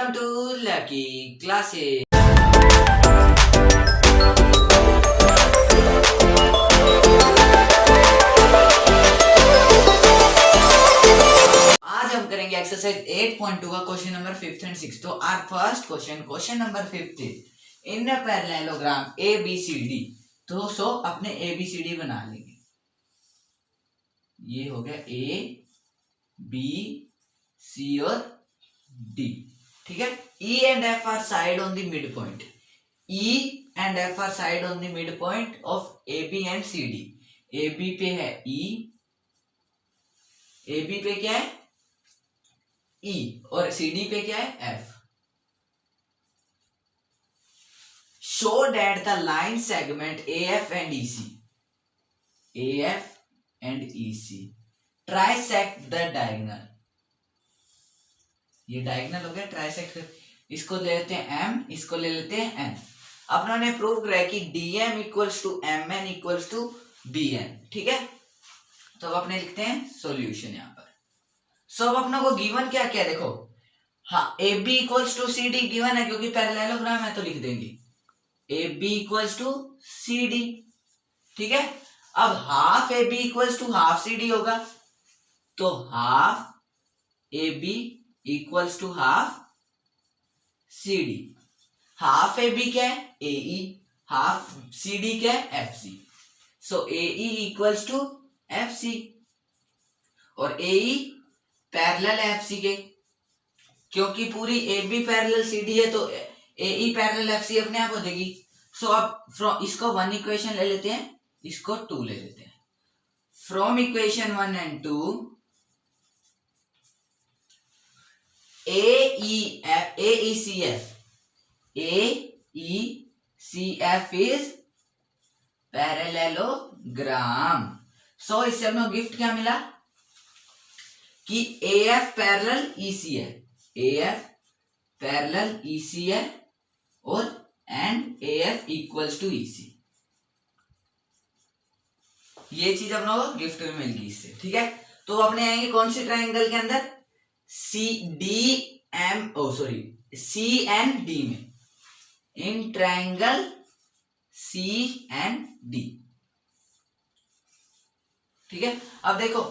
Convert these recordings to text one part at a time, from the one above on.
Welcome to lucky classes. आज हम करेंगे एक्सरसाइज 8.2 का question number 5th and 6th। तो our first question number 5th is in a parallelogram ABCD। तो अपने ABCD बना लेंगे। ये हो गया A B C और D, ठीक है। E and F are side on the mid point. E and F are side on the mid point of AB and CD। AB पे है E, AB पे क्या है E और CD पे क्या है F। Show that the line segment AF and EC, AF and EC trisect the diagonal. ये डायगोनल हो गया, ट्राइसेक्ट। इसको ले लेते हैं M, इसको ले लेते हैं N। अपनों ने प्रूव करा कि DM equals to MN equals to BN, ठीक है। तो अब अपने लिखते हैं सॉल्यूशन यहाँ पर। अब अपनों को गिवन क्या क्या देखो, हाँ AB equals to CD given है क्योंकि पैरेललोग्राम है, तो लिख देंगे AB इक्वल्स टू CD, ठीक है। अब half AB equals to half CD होगा, तो half AB equals to half CD। Half AB क्या है AE, हाफ CD क्या है FC। So AE equals to FC और AE पैरेलल है FC के, क्योंकि पूरी AB पैरेलल CD है तो AE पैरेलल FC अपने आप हो जाएगी। सो अब इसको 1 इक्वेशन ले लेते हैं, इसको 2 ले लेते हैं। From equation 1 and 2 AECF is parallelogram. So इससे हमें गिफ्ट क्या मिला कि AF पैरेलल EC है, AF पैरेलल EC है और and AF equals to EC। ये चीज अपनों को गिफ्ट में मिल गई इससे, ठीक है। तो अपने आएंगे कौन से ट्रायंगल के अंदर, C एंड D में, in triangle C and D, ठीक है। अब देखो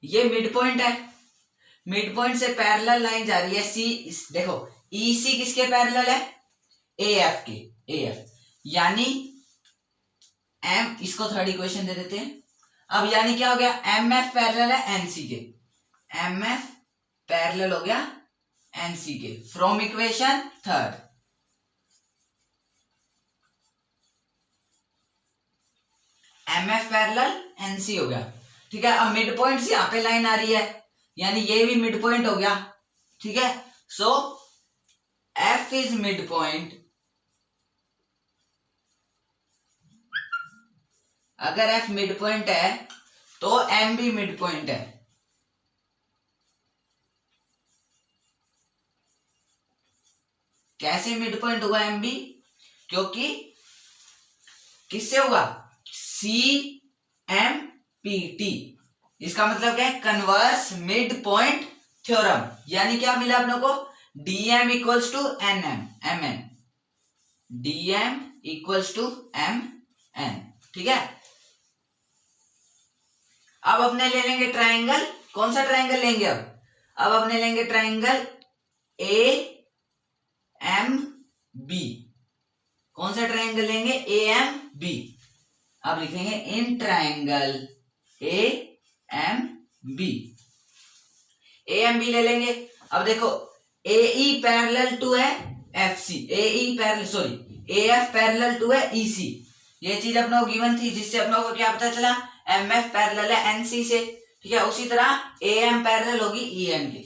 ये मिड पॉइंट है, मिड पॉइंट से पैरेलल लाइन जा रही है C। देखो EC किसके पैरेलल है AF के, AF यानी M, इसको थर्ड इक्वेशन दे देते हैं। अब यानी क्या हो गया, MF पैरेलल है NC के, MF पैरेलल हो गया NC के। From equation third MF parallel NC हो गया, ठीक है। अब मिड पॉइंट से यहाँ पे लाइन आ रही है, यानी ये भी मिड पॉइंट हो गया, ठीक है। सो F इज मिड पॉइंट। अगर F मिड पॉइंट है तो M भी मिड पॉइंट है। कैसे मिड पॉइंट होगा M भी, क्योंकि किससे होगा CMPT। इसका मतलब क्या है, कन्वर्स मिड पॉइंट थ्योरम। यानी क्या मिला अपनों को, DM equals to MN, DM equals to MN, ठीक है। अब अपने ले लेंगे ट्रायंगल, कौन सा ट्रायंगल लेंगे अब अपने लेंगे ट्रायंगल AMB। कौन सा ट्रायंगल लेंगे AMB। अब लिखेंगे इन ट्रायंगल AMB ले लेंगे। अब देखो AE पैरेलल टू है FC, AF पैरेलल टू है EC। ये चीज अपनों को गिवन थी, जिससे अपनों को क्या पता चला, MF पैरेलल है NC से, ठीक है। उसी तरह AM पैरेलल होगी EN के,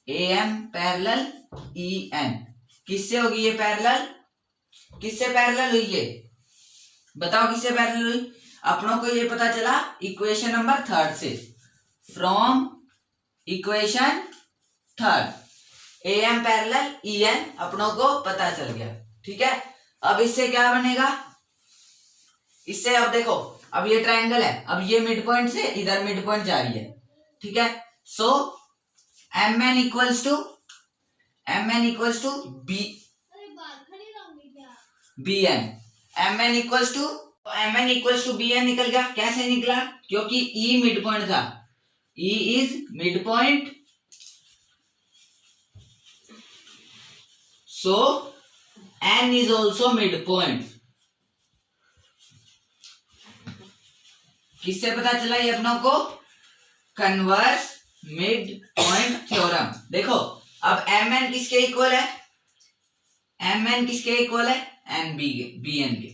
AM पैरेलल EN किससे होगी, ये पैरेलल किससे पैरेलल हुई, ये बताओ किससे पैरेलल हुई। अपनों को ये पता चला इक्वेशन नंबर थर्ड से। From equation third AM parallel EN अपनों को पता चल गया, ठीक है। अब इससे क्या बनेगा, इससे अब देखो, अब ये ट्रायंगल है, अब ये मिड पॉइंट से इधर मिड पॉइंट जा रही है, ठीक है। So MN equals to M N equals to B B N, M N equals to B N निकल गया। कैसे निकला? क्योंकि ई मिड पॉइंट था, E is mid point, so N is also mid point. किससे पता चला ये अपनों को? Converse mid point theorem. देखो अब एम एन किसके इक्वल है? एम एन किसके इक्वल है? एन बी एन के।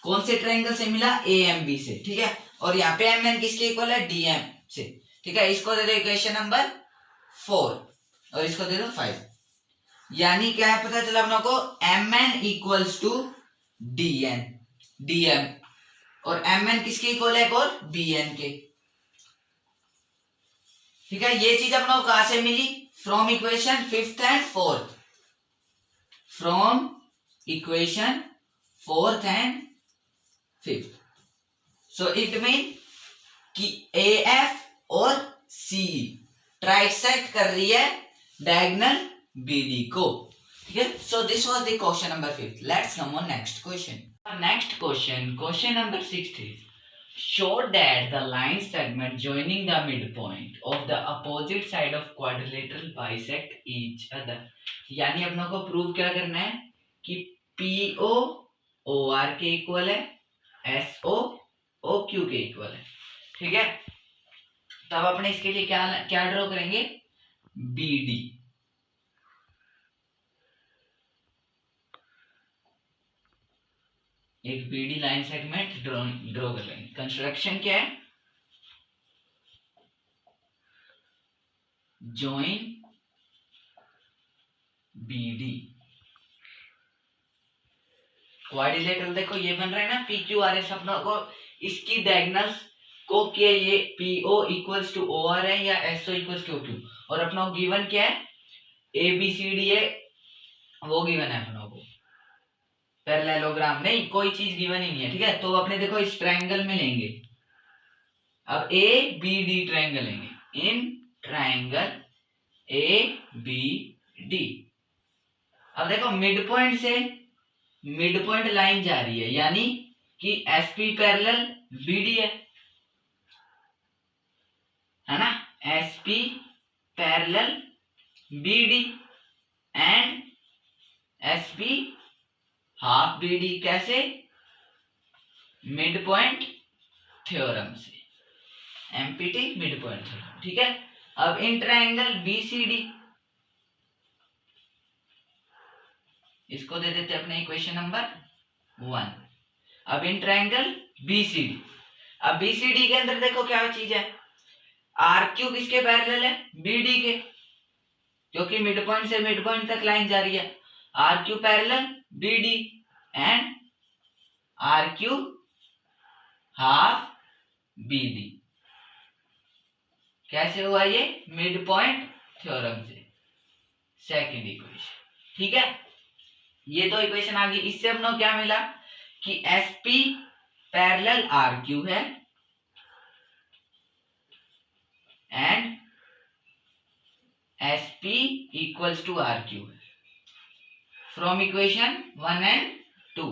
कौन से ट्रायंगल से मिला? ए एम बी से, ठीक है। और यहाँ पे एम एन किसके इक्वल है? डी एम से, ठीक है। इसको दे दो इक्वेशन नंबर 4 और इसको दे दो 5। यानी क्या है पता चला अपनों को? M N equals to D M, और एम एन किसके इक्वल है? और बी एन के, ठीक है। ये चीज अपनों को कहां से मिली? From equation 5th and 4th, from equation 4th and 5th। So it mean कि ए एफ और सी ट्राइसेक्ट कर रही है डायगोनल बीडी को, ठीक है। सो this was the question number 5। Let's come on next question. Next question number 6 is show that the line segment joining the midpoint of the opposite side of quadrilateral bisect each other। यानी अपनों को prove क्या करना है कि PO OR के equal है, SO OQ के इक्वल है, ठीक है। तब अपने इसके लिए क्या ड्रॉ करेंगे? BD। एक बीडी लाइन सेगमेंट ड्रॉ कर लेंगे। कंस्ट्रक्शन क्या है? Join BD quadrilateral. देखो ये बन रहा है ना PQRS, अपनों को इसकी डायगोनल्स को क्या ये PO इक्वल्स टू OR है या SO इक्वल्स टू OQ, और अपनों गिवन क्या है? ABCD है, वो गिवन है अपनों को। पैरेललोग्राम नहीं, कोई चीज गिवन ही नहीं है, ठीक है। तो अपने देखो इस ट्रायंगल में लेंगे, अब ABD ट्रायंगल लेंगे। इन ट्रायंगल ABD अब देखो मिड पॉइंट से मिड पॉइंट लाइन जा रही है, यानी कि SP पैरेलल BD है ना। SP parallel BD and SP half BD। कैसे? मिड पॉइंट थ्योरम से, MPT मिड पॉइंट थ्योरम, ठीक है। अब इन ट्रायंगल BCD, इसको दे देते अपने इक्वेशन नंबर 1। अब इन ट्रायंगल BCD, अब BCD के अंदर देखो क्या चीज है? RQ किसके पैरेलल है? BD के, क्योंकि मिड पॉइंट से मिड पॉइंट तक लाइन जा रही है। RQ parallel BD and RQ half BD। कैसे हुआ ये? मिड पॉइंट थ्योरम से, सेकंड इक्वेशन, ठीक है। ये दो इक्वेशन आ गई। इससे अपनों क्या मिला कि SP पैरेलल RQ है and SP equals to RQ है, from equation 1 and 2।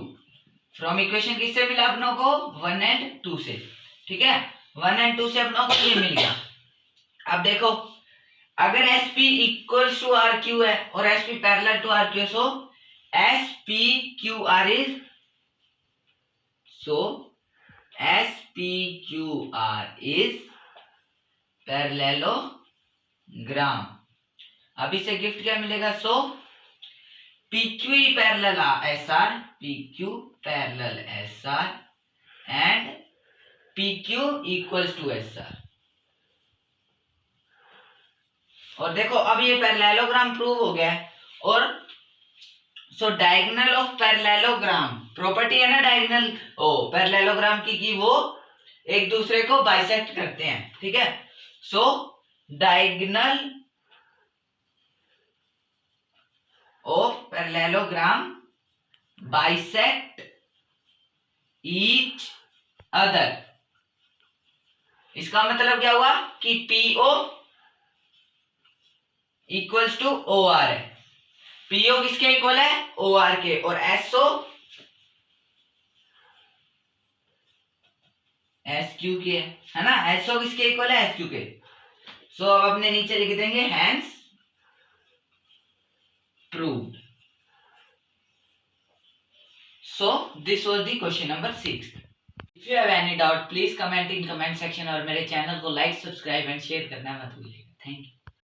From equation किससे मिला अपनों को? 1 एंड 2 से, ठीक है। 1 एंड 2 से अपनों को ये मिल गया। अब देखो अगर SP इक्वल्स टू RQ है और SP पैरेलल टू RQ है, सो SPQR इज पैरेललोग्राम। अब इसे गिफ्ट क्या मिलेगा? So PQ parallel SR, PQ parallel SR and PQ equals to SR। और देखो अब ये पैरेललोग्राम प्रूव हो गया है। और सो डायगोनल ऑफ पैरेललोग्राम, प्रॉपर्टी है ना डायगोनल पैरेललोग्राम की कि वो एक दूसरे को बाइसेक्ट करते हैं, ठीक है। So diagonal of parallelogram bisect each other. इसका मतलब क्या हुआ कि PO इक्वल्स टू OR है, पीओ किसके इक्वल है, ओ आर के, और एसओ एस क्यू के है ना, एसओ किसके इक्वल है, एस क्यू के। सो अब अपने नीचे लिख देंगे hence proved. So this was the question number 6। If you have any doubt please comment in comment section, और मेरे चैनल को लाइक, सब्सक्राइब एंड शेयर करना मत भूलिएगा। Thank you.